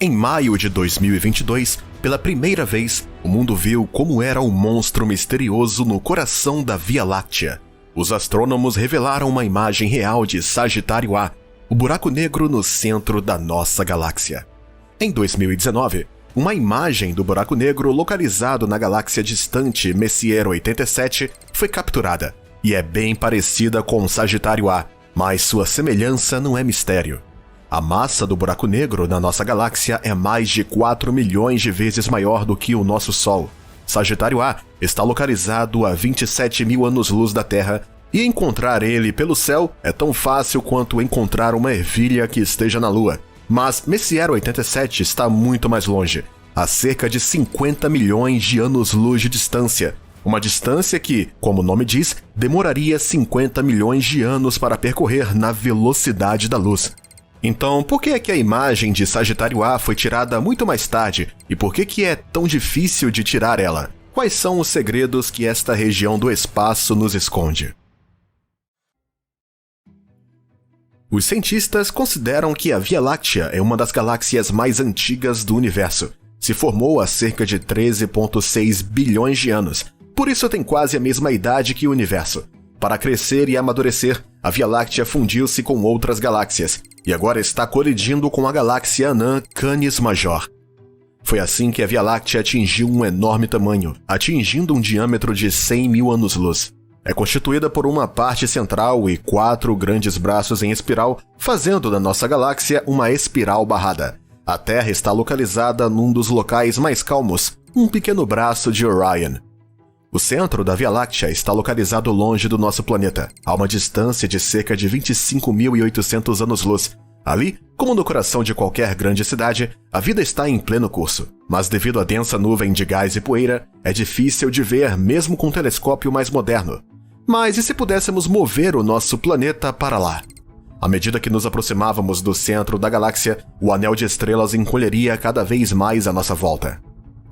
Em maio de 2022, pela primeira vez, o mundo viu como era o monstro misterioso no coração da Via Láctea. Os astrônomos revelaram uma imagem real de Sagitário A, o buraco negro no centro da nossa galáxia. Em 2019, uma imagem do buraco negro localizado na galáxia distante Messier 87 foi capturada, e é bem parecida com Sagitário A, mas sua semelhança não é mistério. A massa do buraco negro na nossa galáxia é mais de 4 milhões de vezes maior do que o nosso Sol. Sagitário A está localizado a 27 mil anos-luz da Terra, e encontrar ele pelo céu é tão fácil quanto encontrar uma ervilha que esteja na Lua. Mas Messier 87 está muito mais longe, a cerca de 50 milhões de anos-luz de distância. Uma distância que, como o nome diz, demoraria 50 milhões de anos para percorrer na velocidade da luz. Então, por que é que a imagem de Sagitário A foi tirada muito mais tarde e por que é tão difícil de tirar ela? Quais são os segredos que esta região do espaço nos esconde? Os cientistas consideram que a Via Láctea é uma das galáxias mais antigas do universo. Se formou há cerca de 13,6 bilhões de anos, por isso tem quase a mesma idade que o universo. Para crescer e amadurecer, a Via Láctea fundiu-se com outras galáxias, e agora está colidindo com a galáxia anã Canis Major. Foi assim que a Via Láctea atingiu um enorme tamanho, atingindo um diâmetro de 100 mil anos-luz. É constituída por uma parte central e 4 grandes braços em espiral, fazendo da nossa galáxia uma espiral barrada. A Terra está localizada num dos locais mais calmos, um pequeno braço de Orion. O centro da Via Láctea está localizado longe do nosso planeta, a uma distância de cerca de 25.800 anos-luz. Ali, como no coração de qualquer grande cidade, a vida está em pleno curso. Mas devido à densa nuvem de gás e poeira, é difícil de ver mesmo com um telescópio mais moderno. Mas e se pudéssemos mover o nosso planeta para lá? À medida que nos aproximávamos do centro da galáxia, o anel de estrelas encolheria cada vez mais à nossa volta.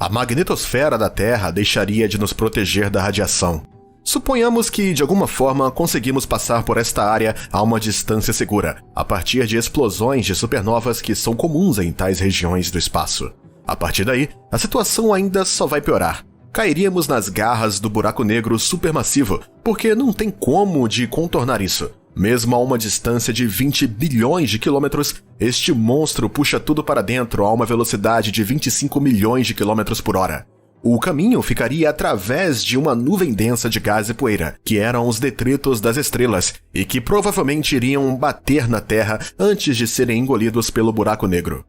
A magnetosfera da Terra deixaria de nos proteger da radiação. Suponhamos que, de alguma forma, conseguimos passar por esta área a uma distância segura, a partir de explosões de supernovas que são comuns em tais regiões do espaço. A partir daí, a situação ainda só vai piorar. Cairíamos nas garras do buraco negro supermassivo, porque não tem como de contornar isso. Mesmo a uma distância de 20 bilhões de quilômetros, este monstro puxa tudo para dentro a uma velocidade de 25 milhões de quilômetros por hora. O caminho ficaria através de uma nuvem densa de gás e poeira, que eram os detritos das estrelas, e que provavelmente iriam bater na Terra antes de serem engolidos pelo buraco negro.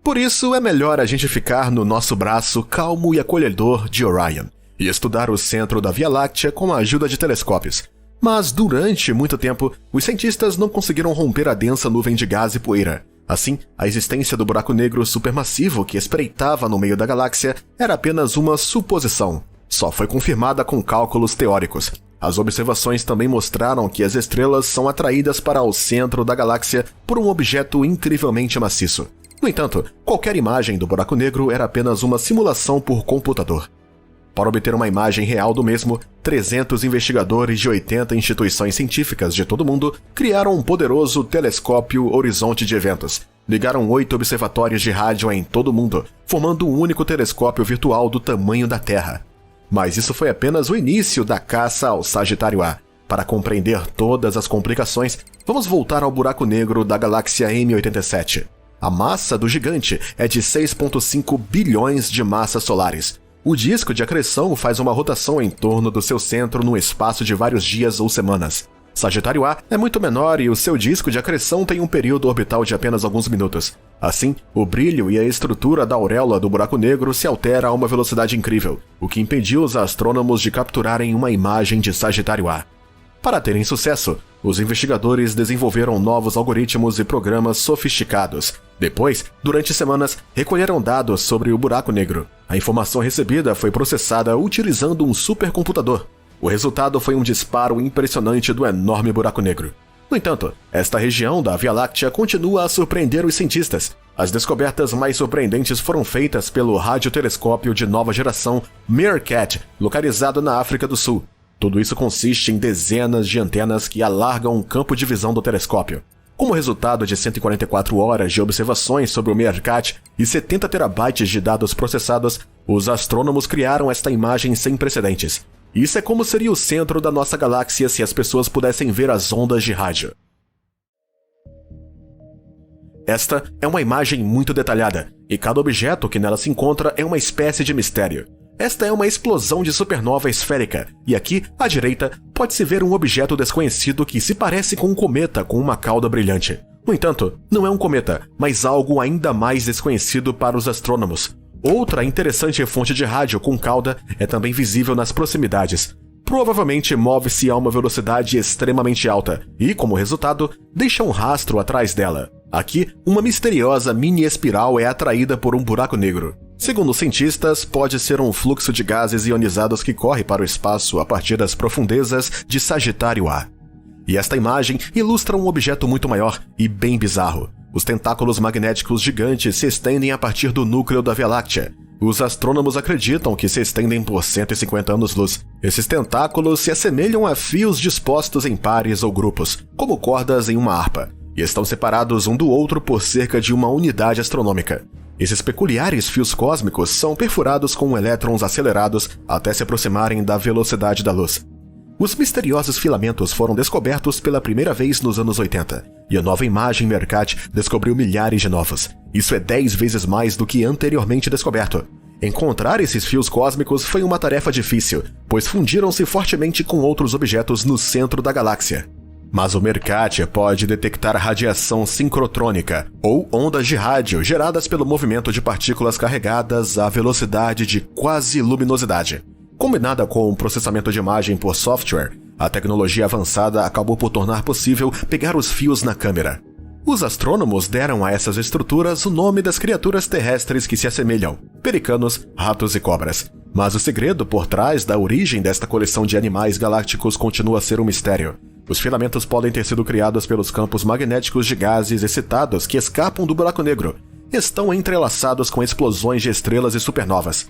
Por isso, é melhor a gente ficar no nosso braço calmo e acolhedor de Orion, e estudar o centro da Via Láctea com a ajuda de telescópios. Mas durante muito tempo, os cientistas não conseguiram romper a densa nuvem de gás e poeira. Assim, a existência do buraco negro supermassivo que espreitava no meio da galáxia era apenas uma suposição. Só foi confirmada com cálculos teóricos. As observações também mostraram que as estrelas são atraídas para o centro da galáxia por um objeto incrivelmente maciço. No entanto, qualquer imagem do buraco negro era apenas uma simulação por computador. Para obter uma imagem real do mesmo, 300 investigadores de 80 instituições científicas de todo o mundo criaram um poderoso telescópio Horizonte de Eventos. Ligaram 8 observatórios de rádio em todo o mundo, formando um único telescópio virtual do tamanho da Terra. Mas isso foi apenas o início da caça ao Sagitário A. Para compreender todas as complicações, vamos voltar ao buraco negro da galáxia M87. A massa do gigante é de 6,5 bilhões de massas solares. O disco de acreção faz uma rotação em torno do seu centro num espaço de vários dias ou semanas. Sagitário A é muito menor e o seu disco de acreção tem um período orbital de apenas alguns minutos. Assim, o brilho e a estrutura da auréola do buraco negro se altera a uma velocidade incrível, o que impediu os astrônomos de capturarem uma imagem de Sagitário A. Para terem sucesso, os investigadores desenvolveram novos algoritmos e programas sofisticados. Depois, durante semanas, recolheram dados sobre o buraco negro. A informação recebida foi processada utilizando um supercomputador. O resultado foi um disparo impressionante do enorme buraco negro. No entanto, esta região da Via Láctea continua a surpreender os cientistas. As descobertas mais surpreendentes foram feitas pelo radiotelescópio de nova geração Meerkat, localizado na África do Sul. Tudo isso consiste em dezenas de antenas que alargam o campo de visão do telescópio. Como resultado de 144 horas de observações sobre o Meerkat e 70 terabytes de dados processados, os astrônomos criaram esta imagem sem precedentes. Isso é como seria o centro da nossa galáxia se as pessoas pudessem ver as ondas de rádio. Esta é uma imagem muito detalhada, e cada objeto que nela se encontra é uma espécie de mistério. Esta é uma explosão de supernova esférica, e aqui, à direita, pode-se ver um objeto desconhecido que se parece com um cometa com uma cauda brilhante. No entanto, não é um cometa, mas algo ainda mais desconhecido para os astrônomos. Outra interessante fonte de rádio com cauda é também visível nas proximidades. Provavelmente move-se a uma velocidade extremamente alta e, como resultado, deixa um rastro atrás dela. Aqui, uma misteriosa mini-espiral é atraída por um buraco negro. Segundo os cientistas, pode ser um fluxo de gases ionizados que corre para o espaço a partir das profundezas de Sagitário A. E esta imagem ilustra um objeto muito maior e bem bizarro. Os tentáculos magnéticos gigantes se estendem a partir do núcleo da Via Láctea. Os astrônomos acreditam que se estendem por 150 anos-luz. Esses tentáculos se assemelham a fios dispostos em pares ou grupos, como cordas em uma harpa, e estão separados um do outro por cerca de uma unidade astronômica. Esses peculiares fios cósmicos são perfurados com elétrons acelerados até se aproximarem da velocidade da luz. Os misteriosos filamentos foram descobertos pela primeira vez nos anos 80, e a nova imagem Meerkat descobriu milhares de novos. Isso é 10 vezes mais do que anteriormente descoberto. Encontrar esses fios cósmicos foi uma tarefa difícil, pois fundiram-se fortemente com outros objetos no centro da galáxia. Mas o Meerkat pode detectar radiação sincrotrônica, ou ondas de rádio geradas pelo movimento de partículas carregadas à velocidade de quase luminosidade. Combinada com o processamento de imagem por software, a tecnologia avançada acabou por tornar possível pegar os fios na câmera. Os astrônomos deram a essas estruturas o nome das criaturas terrestres que se assemelham: pelicanos, ratos e cobras. Mas o segredo por trás da origem desta coleção de animais galácticos continua a ser um mistério. Os filamentos podem ter sido criados pelos campos magnéticos de gases excitados que escapam do buraco negro. Estão entrelaçados com explosões de estrelas e supernovas.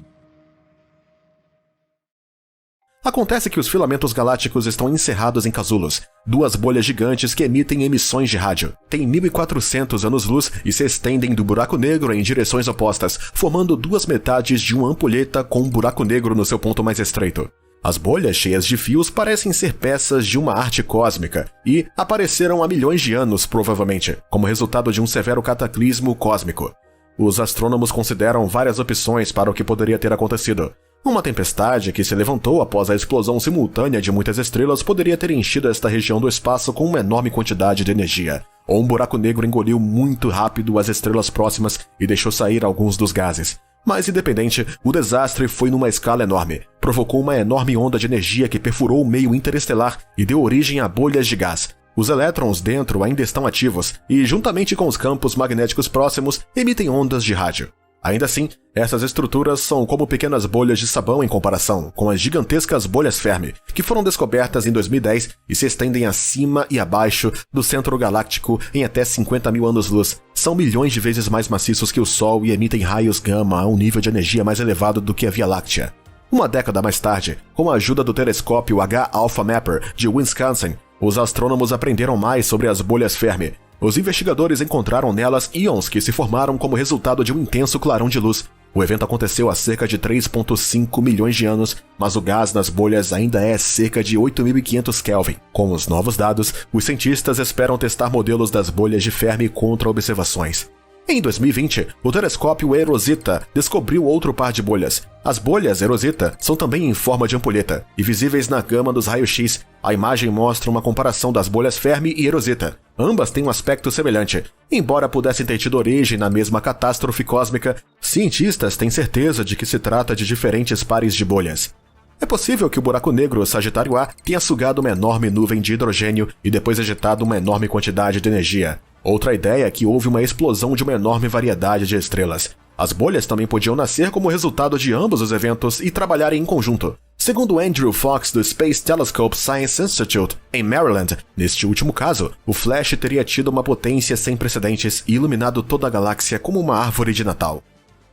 Acontece que os filamentos galácticos estão encerrados em casulos, duas bolhas gigantes que emitem emissões de rádio. Têm 1400 anos-luz e se estendem do buraco negro em direções opostas, formando duas metades de uma ampulheta com um buraco negro no seu ponto mais estreito. As bolhas cheias de fios parecem ser peças de uma arte cósmica e apareceram há milhões de anos, provavelmente, como resultado de um severo cataclismo cósmico. Os astrônomos consideram várias opções para o que poderia ter acontecido. Uma tempestade que se levantou após a explosão simultânea de muitas estrelas poderia ter enchido esta região do espaço com uma enorme quantidade de energia. Ou um buraco negro engoliu muito rápido as estrelas próximas e deixou sair alguns dos gases. Mas, independente, o desastre foi numa escala enorme. Provocou uma enorme onda de energia que perfurou o meio interestelar e deu origem a bolhas de gás. Os elétrons dentro ainda estão ativos e, juntamente com os campos magnéticos próximos, emitem ondas de rádio. Ainda assim, essas estruturas são como pequenas bolhas de sabão em comparação com as gigantescas bolhas Fermi, que foram descobertas em 2010 e se estendem acima e abaixo do centro galáctico em até 50 mil anos-luz. São milhões de vezes mais maciços que o Sol e emitem raios gama a um nível de energia mais elevado do que a Via Láctea. Uma década mais tarde, com a ajuda do telescópio H-Alpha Mapper de Wisconsin, os astrônomos aprenderam mais sobre as bolhas Fermi. Os investigadores encontraram nelas íons que se formaram como resultado de um intenso clarão de luz. O evento aconteceu há cerca de 3,5 milhões de anos, mas o gás nas bolhas ainda é cerca de 8.500 Kelvin. Com os novos dados, os cientistas esperam testar modelos das bolhas de Fermi contra observações. Em 2020, o telescópio Eosita descobriu outro par de bolhas. As bolhas Eosita são também em forma de ampulheta e visíveis na gama dos raios-x. A imagem mostra uma comparação das bolhas Fermi e Eosita. Ambas têm um aspecto semelhante. Embora pudessem ter tido origem na mesma catástrofe cósmica, cientistas têm certeza de que se trata de diferentes pares de bolhas. É possível que o buraco negro Sagitário A tenha sugado uma enorme nuvem de hidrogênio e depois ejetado uma enorme quantidade de energia. Outra ideia é que houve uma explosão de uma enorme variedade de estrelas. As bolhas também podiam nascer como resultado de ambos os eventos e trabalharem em conjunto. Segundo Andrew Fox do Space Telescope Science Institute, em Maryland, neste último caso, o flash teria tido uma potência sem precedentes e iluminado toda a galáxia como uma árvore de Natal.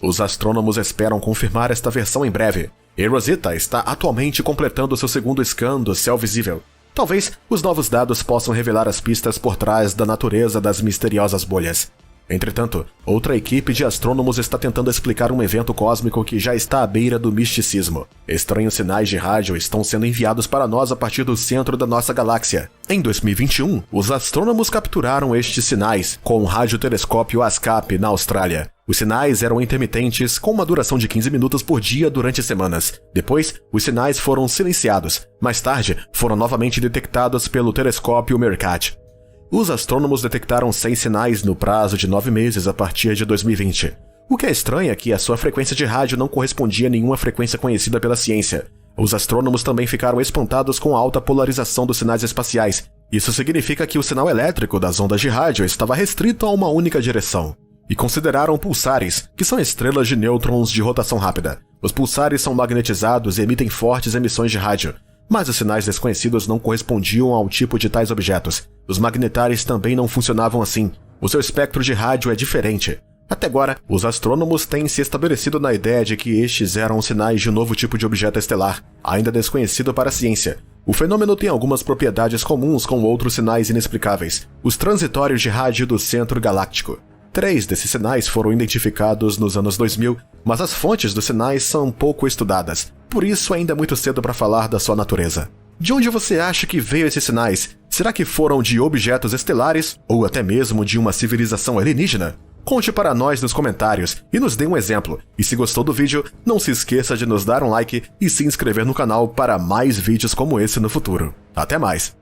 Os astrônomos esperam confirmar esta versão em breve. Eosita está atualmente completando seu segundo scan do céu visível. Talvez os novos dados possam revelar as pistas por trás da natureza das misteriosas bolhas. Entretanto, outra equipe de astrônomos está tentando explicar um evento cósmico que já está à beira do misticismo. Estranhos sinais de rádio estão sendo enviados para nós a partir do centro da nossa galáxia. Em 2021, os astrônomos capturaram estes sinais com o radiotelescópio ASCAP na Austrália. Os sinais eram intermitentes, com uma duração de 15 minutos por dia durante semanas. Depois, os sinais foram silenciados. Mais tarde, foram novamente detectados pelo telescópio Meerkat. Os astrônomos detectaram 6 sinais no prazo de 9 meses a partir de 2020. O que é estranho é que a sua frequência de rádio não correspondia a nenhuma frequência conhecida pela ciência. Os astrônomos também ficaram espantados com a alta polarização dos sinais espaciais. Isso significa que o sinal elétrico das ondas de rádio estava restrito a uma única direção. E consideraram pulsares, que são estrelas de nêutrons de rotação rápida. Os pulsares são magnetizados e emitem fortes emissões de rádio. Mas os sinais desconhecidos não correspondiam ao tipo de tais objetos. Os magnetares também não funcionavam assim. O seu espectro de rádio é diferente. Até agora, os astrônomos têm se estabelecido na ideia de que estes eram sinais de um novo tipo de objeto estelar, ainda desconhecido para a ciência. O fenômeno tem algumas propriedades comuns com outros sinais inexplicáveis, os transitórios de rádio do centro galáctico. 3 desses sinais foram identificados nos anos 2000, mas as fontes dos sinais são pouco estudadas, por isso ainda é muito cedo para falar da sua natureza. De onde você acha que veio esses sinais? Será que foram de objetos estelares ou até mesmo de uma civilização alienígena? Conte para nós nos comentários e nos dê um exemplo. E se gostou do vídeo, não se esqueça de nos dar um like e se inscrever no canal para mais vídeos como esse no futuro. Até mais!